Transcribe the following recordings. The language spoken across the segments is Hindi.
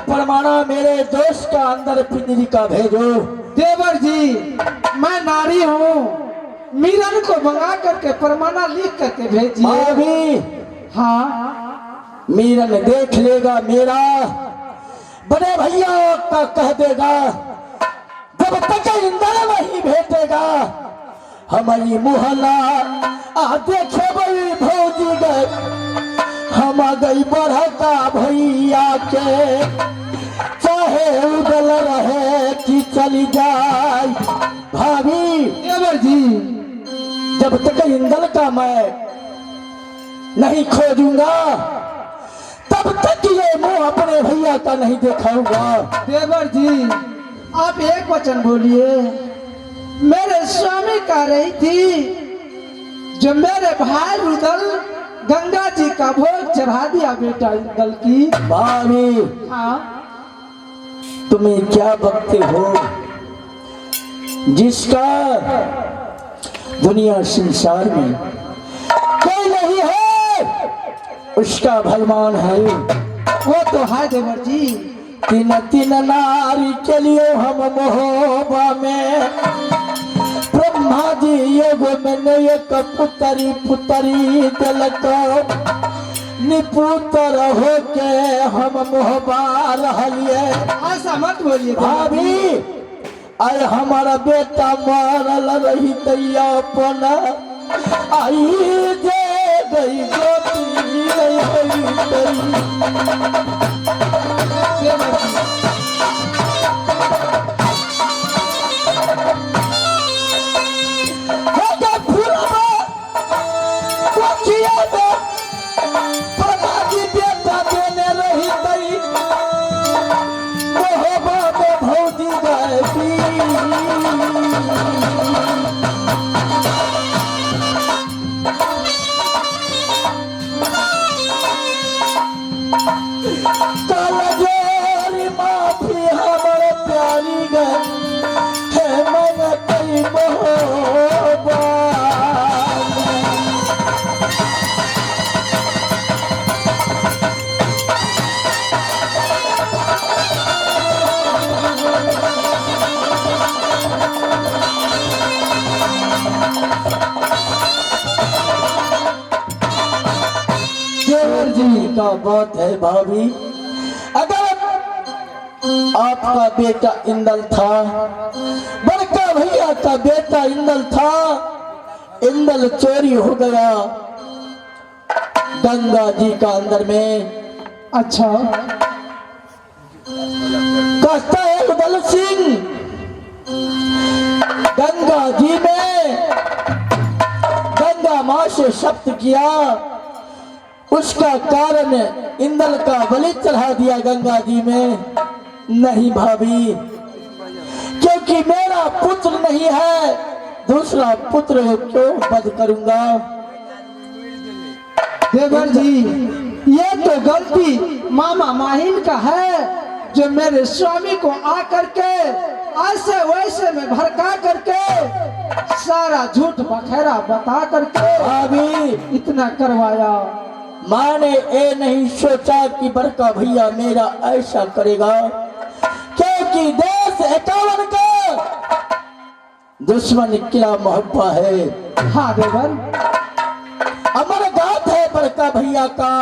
परमाणा मेरे दोस्त का अंदर पिंजरी का भेजो। देवर जी, मैं नारी हूँ, मीरन को मंगा करके परमाना लिख करके भेजिए। भाभी, हाँ, मीरन देख लेगा, मेरा बड़े भैया का कह देगा, जब तक इंदर नहीं भेजेगा हमारी मुहल्ला आ देखे बड़ी भौजी गए हम आ गई बढ़ा का भैया के, चाहे उगल रहे कि चली जाए। भाभी, देवर जी, जब तक इंदल का मैं नहीं खोजूंगा तब तक ये मुंह अपने भैया का नहीं दिखाऊंगा। देवर जी, आप एक वचन बोलिए। मेरे स्वामी कह रही थी जो मेरे भाई रुदल गंगा जी का भोग चढ़ा दिया बेटा इंदल की। भाभी, हाँ, तुम्हें क्या बकते हो? जिसका दुनिया संसार में कोई नहीं है उसका भगवान है। वो तो है देवर जी। तीन तीन नारी के लिए हम मोहबा में, ब्रह्मा जी योग में एक पुतरी पुतरी दिलक निपुत्र हो के हम मोहबा रहलिए। ऐसा मत बोलिए भाभी, अरे हमारा बेटा मरल रही तैया अपन आई जे गई ज्योति का बात है। भाभी, अगर आपका बेटा इंदल था, बड़का भैया का बेटा इंदल था, इंदल चोरी हो गया गंगा जी का अंदर में। अच्छा, कहता है उदल सिंह गंगा जी में गंगा माँ से शब्द किया, उसका कारण इंदल का बलि चढ़ा दिया गंगा जी में। नहीं भाभी, क्योंकि मेरा पुत्र नहीं है, दूसरा पुत्र क्यों वध करूंगा? देवर जी, ये तो गलती मामा माहिन का है, जो मेरे स्वामी को आकर के ऐसे वैसे में भड़का करके सारा झूठ बखेरा बता करके भाभी इतना करवाया। माँ ने ये नहीं सोचा कि बड़का भैया मेरा ऐसा करेगा, क्योंकि देश 51 का दुश्मन किला मोहब्बा है। हाँ देवर, अमर गात है बड़का भैया का,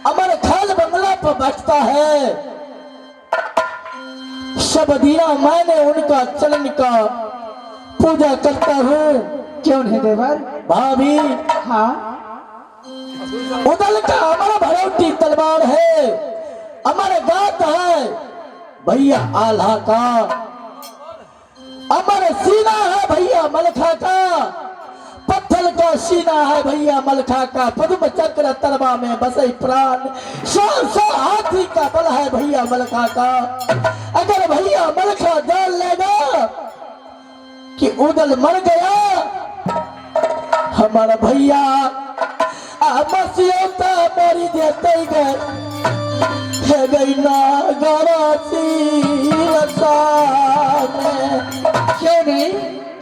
अमर खाल बंगला पर बैठता है। सब दिना मैंने उनका चरण का पूजा करता हूँ। क्यों नहीं देवर? भाभी, हाँ, उदल का अमर भरौटी तलवार है, अमर गात है भैया आल्हा का, अमर सीना है भैया मलखा का, पत्थर का सीना है भैया मलखा का, पद्म चक्र तलवा में बसे प्राण, 100 हाथी का बल है भैया मलखा का। अगर भैया मलखा जान लेगा कि उदल मर गया, हमारा भैया मसियोता मरी देते गए गई ना गरासी। क्यों नहीं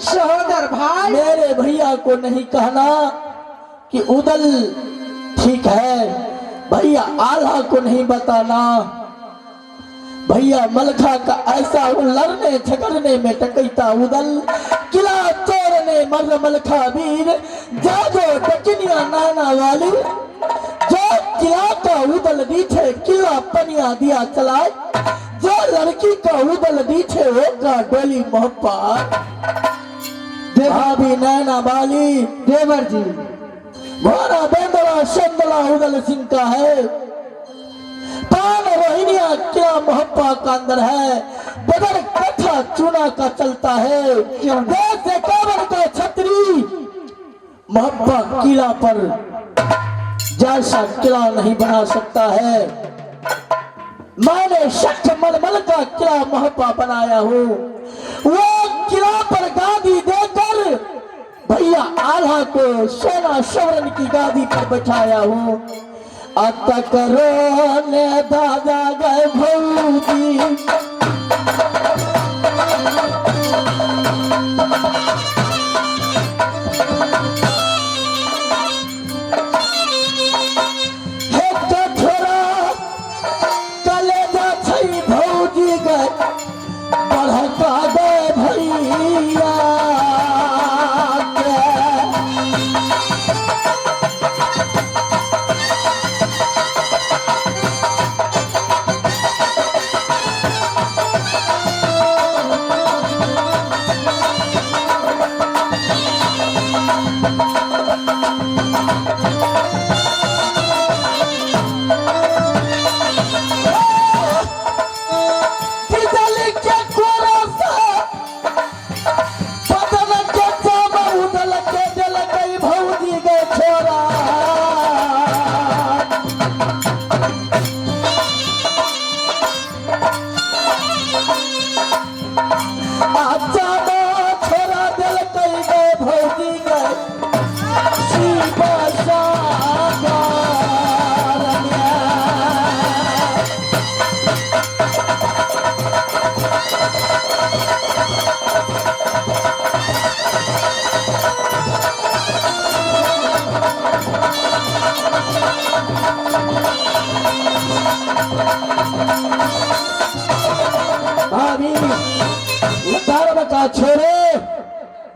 सहोदर भाई? मेरे भैया को नहीं कहना कि उदल ठीक है, भैया आल्हा को नहीं बताना। भैया मलखा का ऐसा लड़ने झगड़ने में टकैता उदल, किला तोड़ने मर मलखा वीर, जादो टकनिया नाना वाली, जो किला का उदल दीठे किला पनिया दिया चलाए, जो लड़की का उदल दीठे होगा डोली मोहब्बत। भाभी नैना वाली देवर जी, घोड़ा बेंदला संदला उदल सिंह का है, पान रोहिणिया क्या मोहब्बा का अंदर है, बदर कथा चूना का चलता है, देश काबर का छतरी मोहब्बा किला पर जैसा किला नहीं बना सकता है। मैंने शक मलमल का किला मोहब्बा बनाया हूँ, वो किला पर गादी देकर भैया आल्हा को सोना शवरन की गादी पर बैठाया हूँ। अतक रोने दादा गए भौजी, कलेजा छई भौजी गए बढ़का गए भैया छोड़े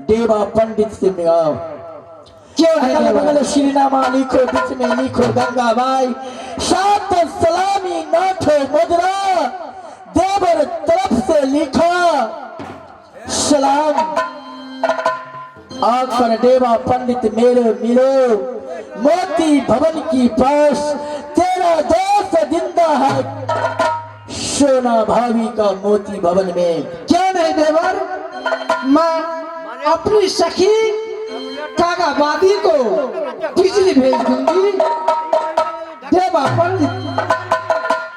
देवा पंडित से मिलाओ। क्यों अगल बगल श्रीनामा लिखो, बीच में लिखो गंगाबाई, सात सलामी नाठो मुद्रा, देवर तरफ से लिखा सलाम। आकर देवा पंडित मेरे मिलो, मोती भवन की पास तेरा दोस्त जिंदा है, सोना भाभी का मोती भवन में। क्या नहीं देवर, मैं अपनी सखी कागाबादी को बिजली भेज दूंगी, देवा पंडित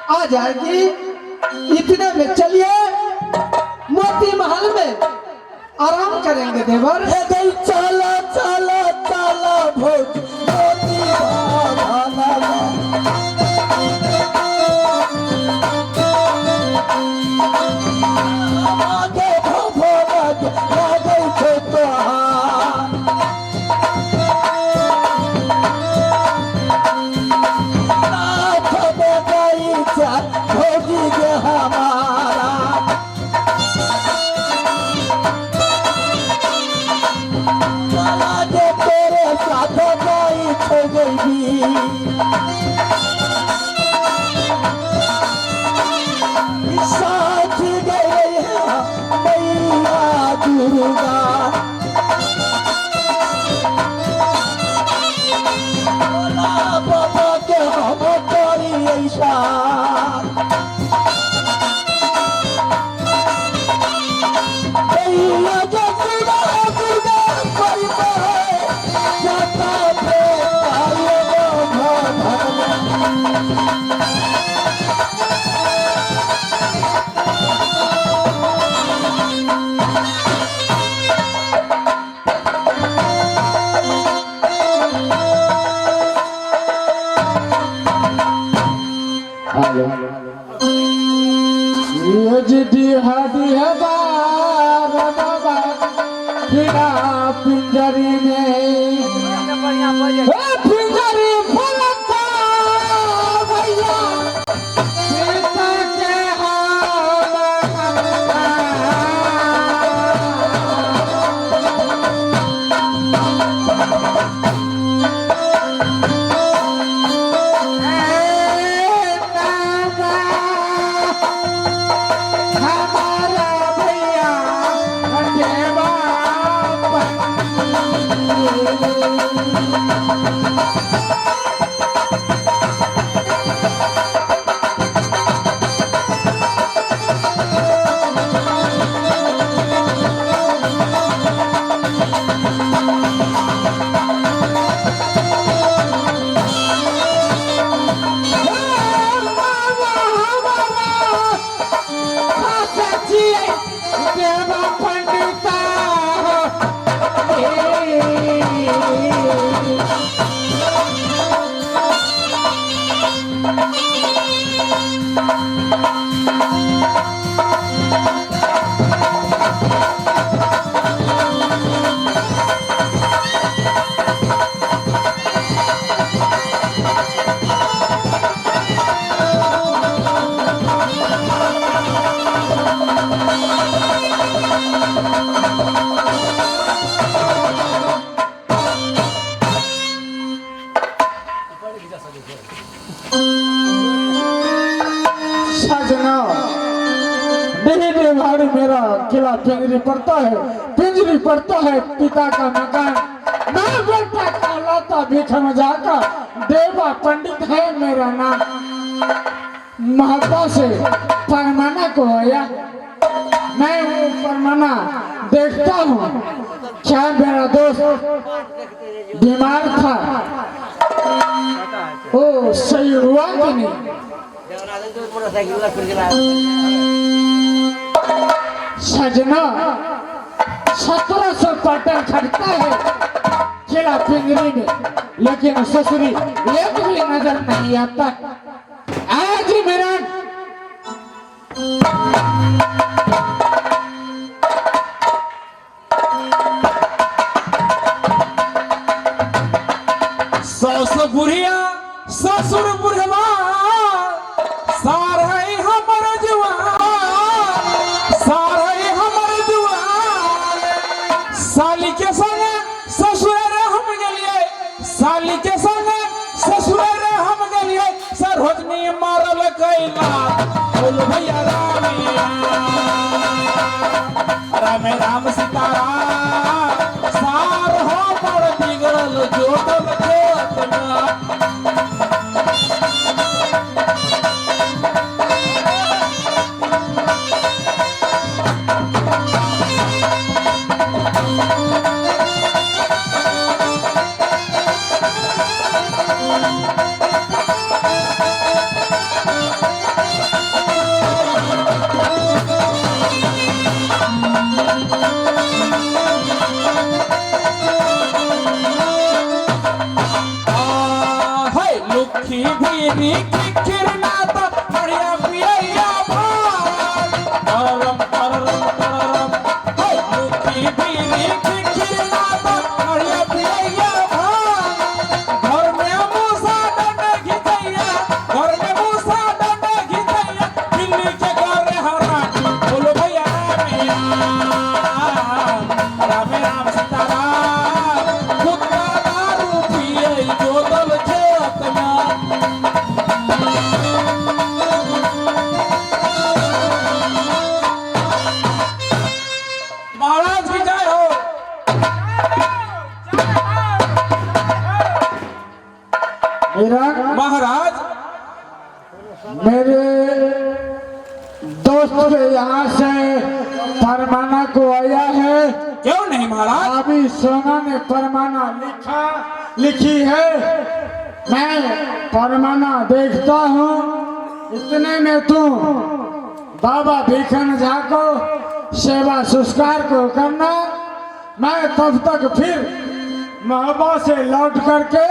आ जाएगी। इतने में चलिए मोती महल में आराम करेंगे देवर। चला चला चला भोज मोती भाला, आगे भोज लागे छोटहार, नाथ में गई भोजी के हमारा, चला के तेरे साथ गई छो गई, साथ गई है मैया दुर्गा, बोला बाबा के हम करी ऐसा, मैया दुर्गा दुर्गा कोई है ये जिदी हदी है बाबा कीड़ा पिंजरी में पिंजरी फलता भैया सीता के मेरा किला पिंजरी पड़ता है पिता का मकान मैं बेटा कहलाता भिख मजाका देवा पंडित है मेरा नाम महत्ता से परमाना को आया मैं वो परमाना देखता हूँ क्या मेरा दोस्त बीमार था ओ सही हुआ कि नहीं सजना 1700 पटल खटता है किला पिंजरी में लेकिन ससुरी एक भी नजर नहीं आता आज मेरा सास बुढ़िया ससुर बुढ़वा सार है हमर जवान सार हमर जवान साली के संग ससुर हम गलिए साली के संग ससुर हम गलिए सरहदनी मारल कैला बोल भैया राम राम सीताराम सार हो पर बिगड़ल जोटल खेतना लुखी भी खिरना तो बढ़िया पिया भार करम करम करम हे लुखी भी खिरना तो बढ़िया पिया भार घर में मूसा डंड घिचैया घर में मूसा डंड घिचैया दिल्ली के घर हरा बोलो भैया राम राम सीताराम कुत्ता दारू पिए जोतल खेत में महाराज की जय हो। मेरा महाराज मेरे दोस्त के यहाँ से परमाना को आया है क्यों नहीं महाराज अभी सोना ने परमाना लिखी है मैं परमाना देखता हूँ इतने में तू बाबा भिखन झा को सेवा संस्कार को करना मैं तब तक फिर महबा से लौट करके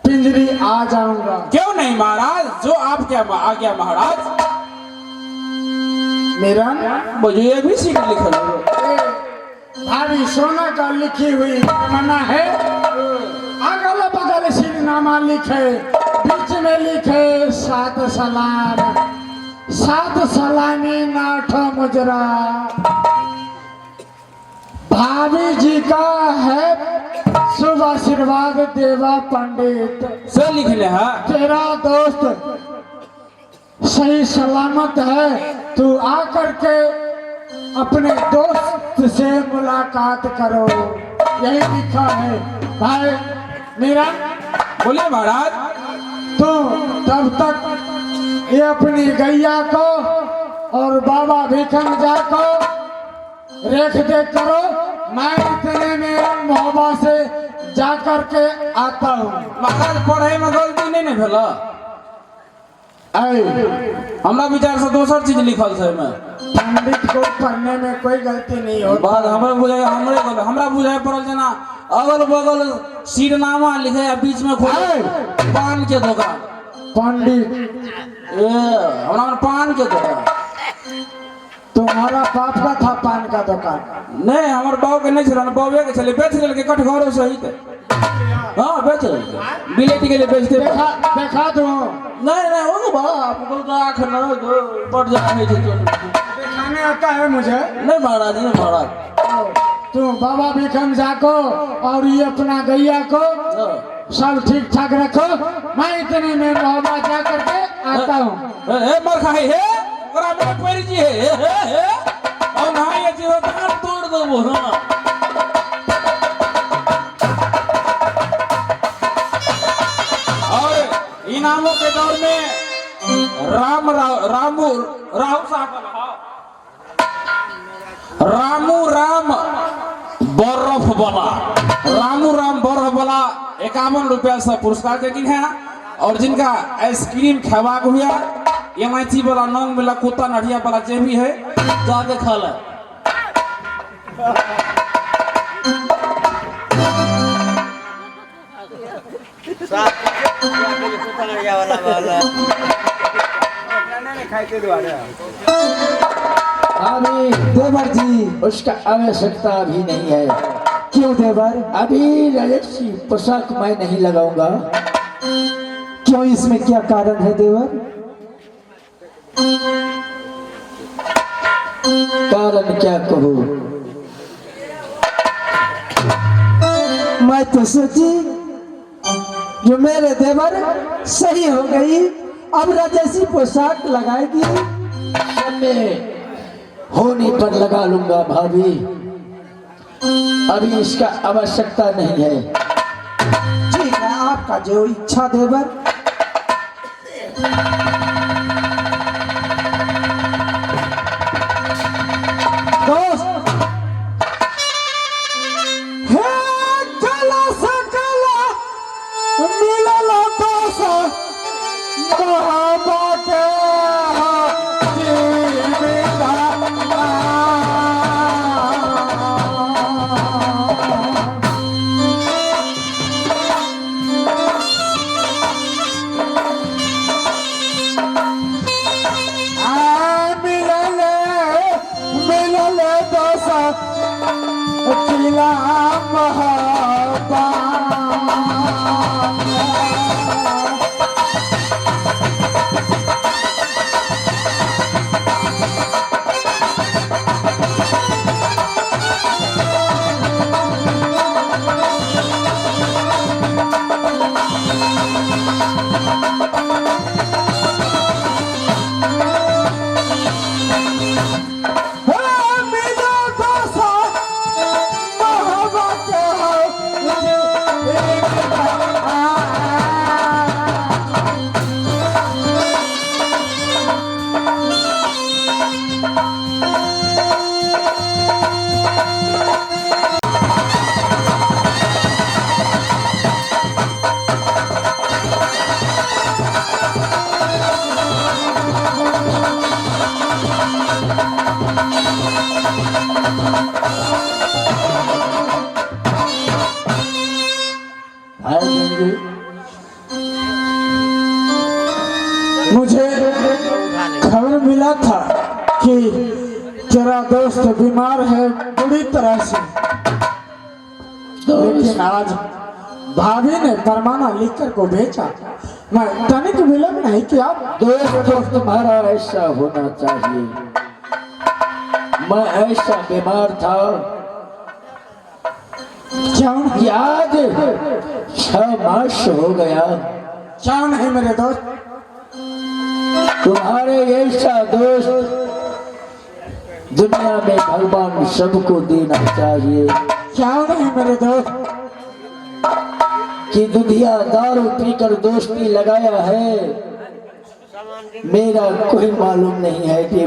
पिंजरी आ जाऊंगा। क्यों नहीं महाराज, जो आपके आज्ञा महाराज। मेरा मुझे ये भी सीट लिखल हो। भारी सोना का लिखी हुई मना है, अगल बगल सिरनामा लिखे, बीच में लिखे 7 सलाम, 7 सलामी 8 मुजरा। भाभी जी का है शुभ आशीर्वाद देवा पंडित। से लिख ले है। तेरा दोस्त सही सलामत है, तू आकर के अपने दोस्त से मुलाकात करो, यही लिखा है। भाई मेरा बोलिए महाराज। तो तब तक ये अपनी गैया को और बाबा भिखमजा को रेख देख करो, मैं इतने में मोहब्बत से जा कर के आता हूँ। महाराज पढ़े में गलती नहीं न भेल, हमरा विचार से दोसर चीज लिखल छै में। पंडित को पढ़ने में कोई गलती नहीं होती। बात हमरा बुझाए पड़ल जना अगल बगल सिरनामा लिखे आ बीच में खोले पान के दुकान। पंडित हमरा में पान के दुकान। तुम्हारा बाप का था पान का दुकान? नहीं, हमारे बाबू के नहीं छल, बाबे के छले, बेच लेल के कटघरो सहित। हाँ बेच लेल के, बिलेटी के लिए बेचते। देखा दो। नहीं वो बाप को राख न दो, पड़ जाए छै तो दिखाने आता है मुझे। नहीं महाराज, नहीं महाराज। तू बाबा भिखमजा को और ये अपना गैया को सब ठीक ठाक रखो, मैं इतने में मोहब्बत जा करके आता हूँ। ए मर खाई है ओकरा में पैर जी है और ना ये जीव कान तोड़ देबो। हां और इनामों के दौर में रामू राम बर्फ वाला 51 रुपया से पुरस्कार देकिन है। और जिनका आइसक्रीम खेवाक हुआ, एमआईटी वाला नंग वाला कुत्ता नढ़िया वाला जे भी है जाके खा ले। अभी देवर जी उसका आवश्यकता अभी नहीं है। क्यों देवर? अभी रजसी पोशाक मैं नहीं लगाऊंगा। क्यों, इसमें क्या कारण है देवर? कारण क्या कहूँ, मैं तो सोची जो मेरे देवर सही हो गई, अब रजसी पोशाक लगाएगी, मैं होने पर लगा लूंगा। भाभी अभी इसका आवश्यकता नहीं है। ठीक है, आपका जो इच्छा देवर। दोस्त हे गला से गला मिलल दोस्त मोहब्बत मुझे खबर मिला था कि तेरा दोस्त बीमार है बुरी तरह से, लेकिन आज भाभी ने फरमाना लिखकर को भेजा। मैं तनिक विलंब नहीं किया। दोस्त तुम्हारा ऐसा होना चाहिए। मैं ऐसा बीमार था क्यों कि आज 6 मास हो गया। क्यों नहीं मेरे दोस्त? तुम्हारे ऐसा दोस्त दुनिया में भगवान सबको देना चाहिए क्यों नहीं मेरे दोस्त? कि दुधिया दारू पीकर दोस्ती लगाया है, मेरा कोई मालूम नहीं है कि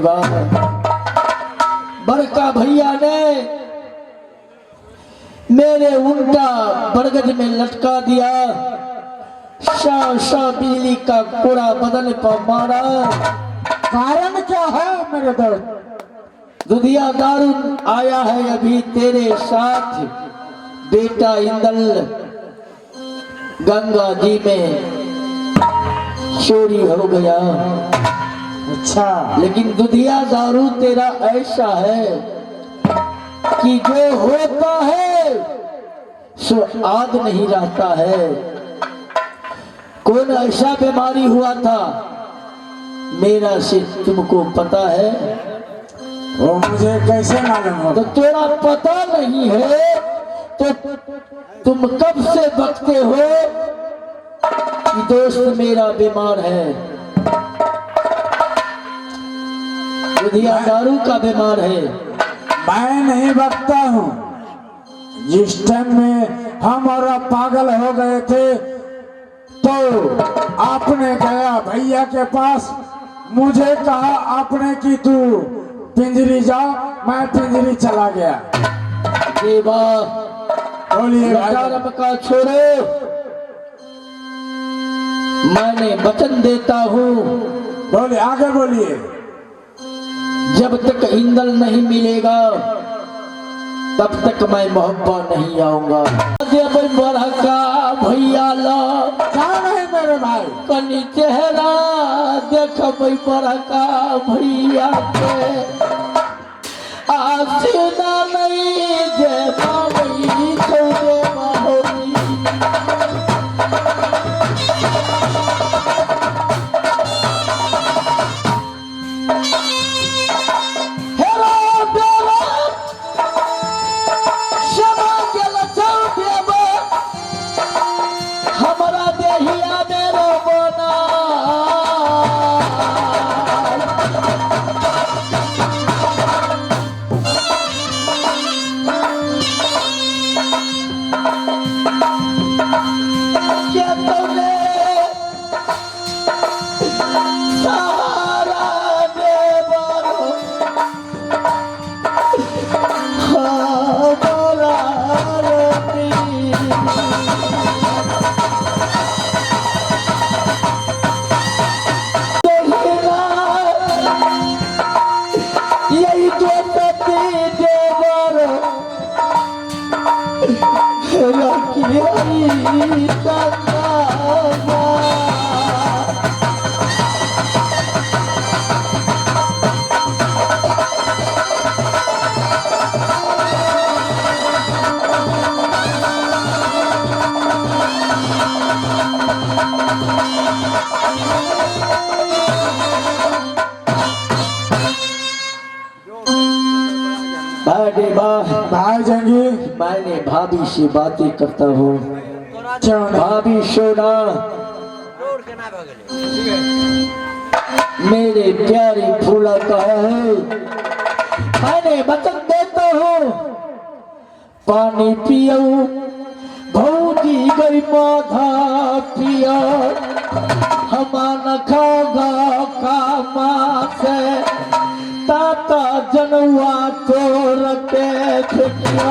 बड़का भैया ने मेरे उल्टा बरगद में लटका दिया, सा बिजली का कोड़ा बदन पर मारा। कारण क्या है मेरे दोस्त? दुधिया दारू आया है अभी तेरे साथ। बेटा इंदल गंगा जी में चोरी हो गया। अच्छा, लेकिन दुधिया दारू तेरा ऐसा है कि जो होता है सो याद नहीं रहता है। कौन ऐसा बीमारी हुआ था मेरा से तुमको पता है? वो मुझे कैसे मालूम हो? तो तेरा पता नहीं है तो तुम कब से बकते हो कि दोस्त मेरा बीमार है? दुधिया दारू का बीमार है। मैं नहीं बकता हूँ। जिस टाइम में हम और आप पागल हो गए थे तो आपने गया भैया के पास, मुझे कहा आपने कि तू पिंजरी जाओ, मैं पिंजरी चला गया। देवा बोलिए भाई। धर्म का छोड़ो, मैंने वचन देता हूँ बोलिए, आगे बोलिए। जब तक इंदल नहीं मिलेगा तब तक मैं मोहब्बत नहीं आऊंगा। जब बड़का भैया ला क्या नहीं मेरे भाई? कनी चेहरा देख बड़का भैया के आसीना नहीं जे बाबी छोड़े बाहोरी। भाई जंगी, मैंने भाभी से बातें करता हूँ। क्यों नहीं? भाभी सोना मेरे प्यारे फूला का है, मैंने वचन देता हूँ पानी पियो भौजी गई माधा पियो, हमारा खागा कामा से ताता जनवा तोड़ के फेंकियो,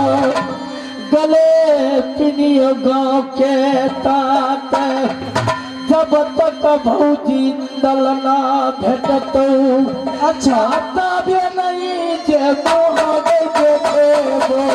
गले पिनियो गाँव के ताते, जब तक भौजी दलना भेटतो अच्छा तबे नहीं जे मोह देखेबो।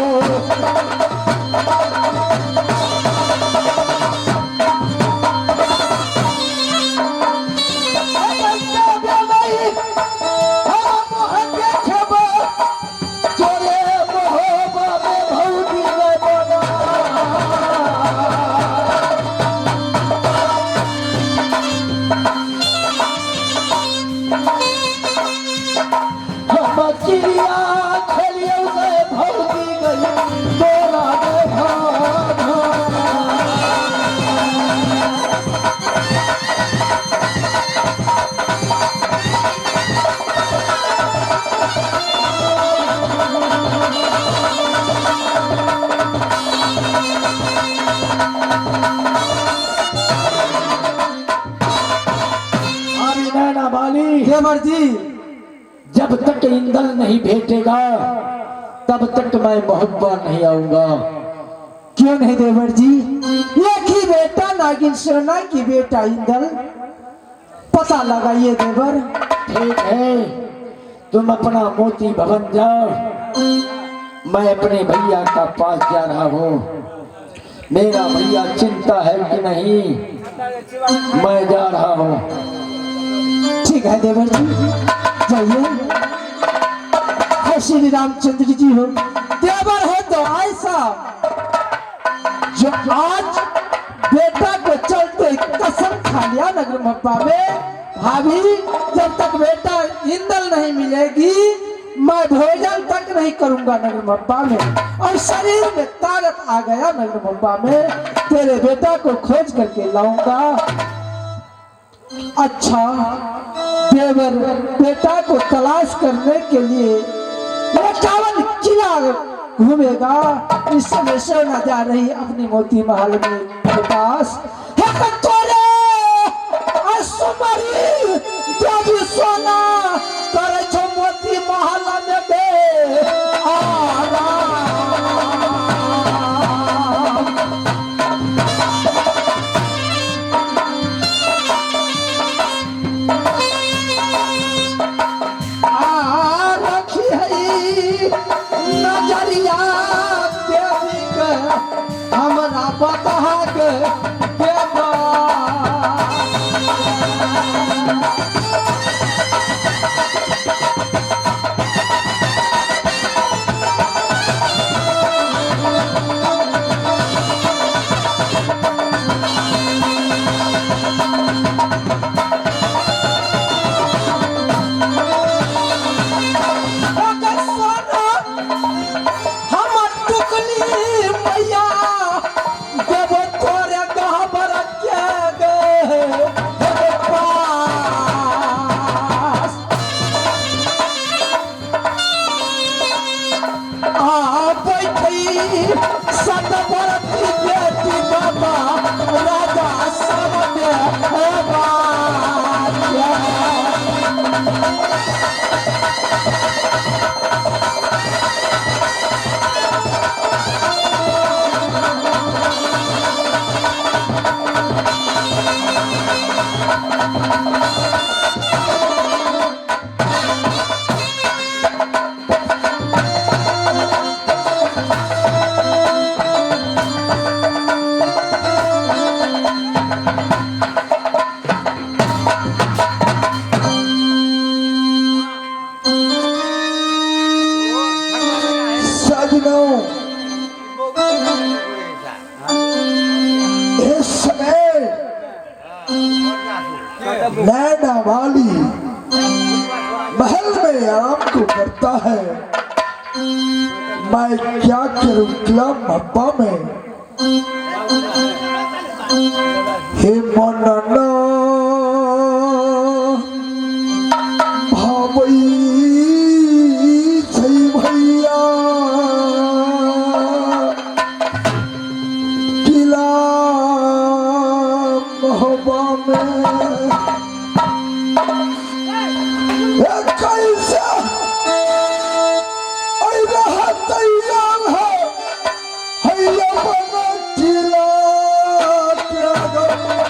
देवर जी? जब तक इंदल नहीं भेटेगा तब तक मैं मोहब्बा नहीं आऊंगा। क्यों नहीं देवर जी? एक ही बेटा नागिन सोना की बेटा इंदल, पता लगाइए देवर। ठीक है, तुम अपना मोती भवन जाओ, मैं अपने भैया का पास जा रहा हूँ। मेरा भैया चिंता है कि नहीं, मैं जा रहा हूँ। ठीक है देवर जी, जाइए। श्री रामचंद्र जी हो, देवर है तो ऐसा जो आज बेटा को चलते कसम खा लिया नगर मप्पा में, भाभी जब तक बेटा इंदल नहीं मिलेगी मैं भोजन तक नहीं करूंगा नगर मप्पा में। और शरीर में ताकत आ गया नगर मप्पा में, तेरे बेटा को खोज करके लाऊंगा। अच्छा देवर बेटा को तलाश करने के लिए 51 किला घूमेगा। इस समय सोना जा रही अपनी मोती महल में के पास। सोना करे छो मोती महल में बे रखी है नजरिया देवी के हमरा बता के देवा। नैना वाली महल में आराम को करता है, मैं क्या करूं किला मप्पा में। हे मनना भावई सही भैया किला महोबा में